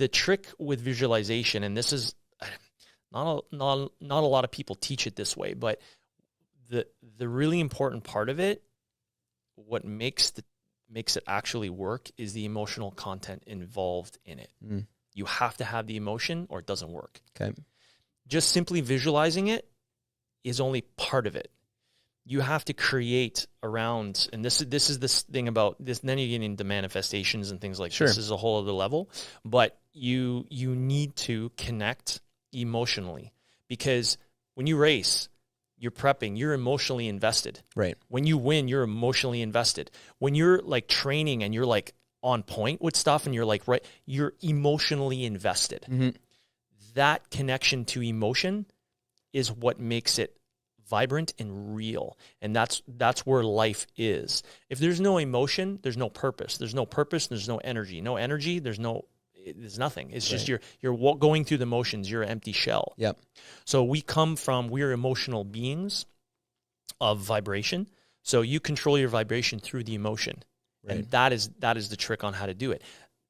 the trick with visualization, and this is not a lot of people teach it this way, but the really important part of it, what makes it actually work, is the emotional content involved in it. You have to have the emotion or it doesn't work. Okay. Just simply visualizing it is only part of it. You have to create around, and this is this thing about this, then you get into manifestations and things like this is a whole other level, but you need to connect emotionally, because when you race, you're prepping, you're emotionally invested. Right. When you win, you're emotionally invested. When you're like training and you're like on point with stuff and you're like, right, you're emotionally invested. That connection to emotion is what makes it vibrant and real. And that's where life is. If there's no emotion, there's no purpose. There's no purpose, there's no energy. No energy, there's nothing. It's just you're going through the motions. You're an empty shell. Yep. So we're emotional beings of vibration. So you control your vibration through the emotion. Right. And that is the trick on how to do it.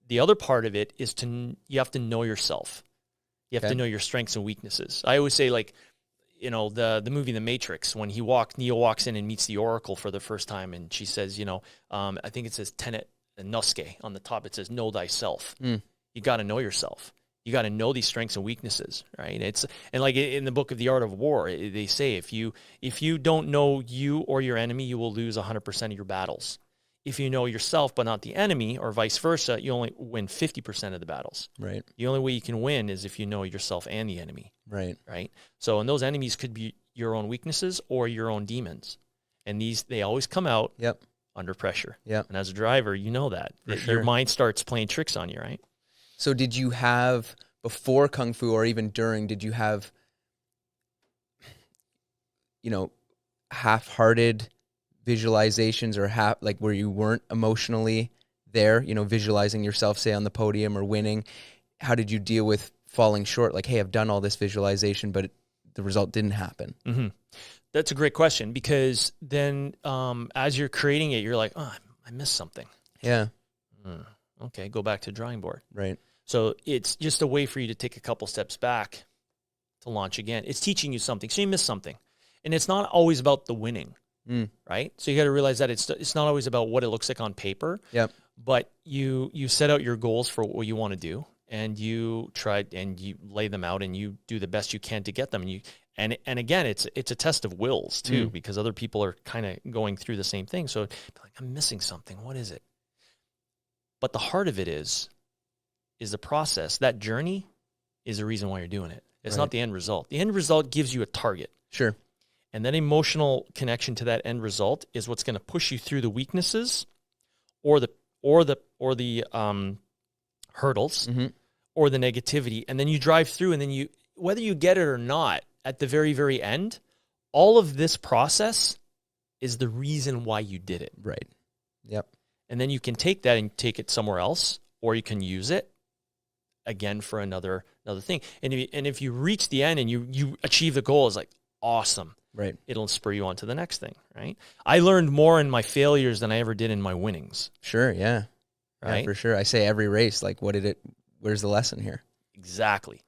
The other part of it is you have to know yourself. You have to know your strengths and weaknesses. I always say, like, you know, the movie The Matrix, when Neo walks in and meets the Oracle for the first time, and she says, you know, I think it says Tenet and Nosuke on the top. It says, know thyself. You got to know yourself. You got to know these strengths and weaknesses, right? And like in the book of The Art of War, they say if you don't know you or your enemy, you will lose 100% of your battles. If you know yourself but not the enemy, or vice versa, you only win 50% of the battles. Right. The only way you can win is if you know yourself and the enemy. Right. Right. So, and those enemies could be your own weaknesses or your own demons, and they always come out under pressure. Yep. And as a driver, you know that your mind starts playing tricks on you, right? So did you have, before Kung Fu or even during, did you have, you know, half-hearted visualizations, or where you weren't emotionally there, you know, visualizing yourself, say, on the podium or winning? How did you deal with falling short? Like, hey, I've done all this visualization, but the result didn't happen. That's a great question, because then as you're creating it, you're like, oh, I missed something. Yeah. Okay, go back to the drawing board. Right. So it's just a way for you to take a couple steps back to launch again. It's teaching you something. So you missed something. And it's not always about the winning, right? So you got to realize that it's not always about what it looks like on paper. Yep. But you set out your goals for what you want to do, and you tried and you lay them out, and you do the best you can to get them. And again, it's a test of wills too, because other people are kind of going through the same thing. So like, I'm missing something. What is it? But the heart of it is the process. That journey is the reason why you're doing it. It's not the end result. The end result gives you a target. Sure. And that emotional connection to that end result is what's going to push you through the weaknesses or the hurdles or the negativity. And then you drive through, and then whether you get it or not, at the very, very end, all of this process is the reason why you did it. Right. Yep. And then you can take that and take it somewhere else, or you can use it again for another thing. And if you reach the end and you achieve the goal, it's like, awesome. Right. It'll spur you on to the next thing, right? I learned more in my failures than I ever did in my winnings. Sure, yeah. Right? Yeah, for sure. I say every race, like, where's the lesson here? Exactly.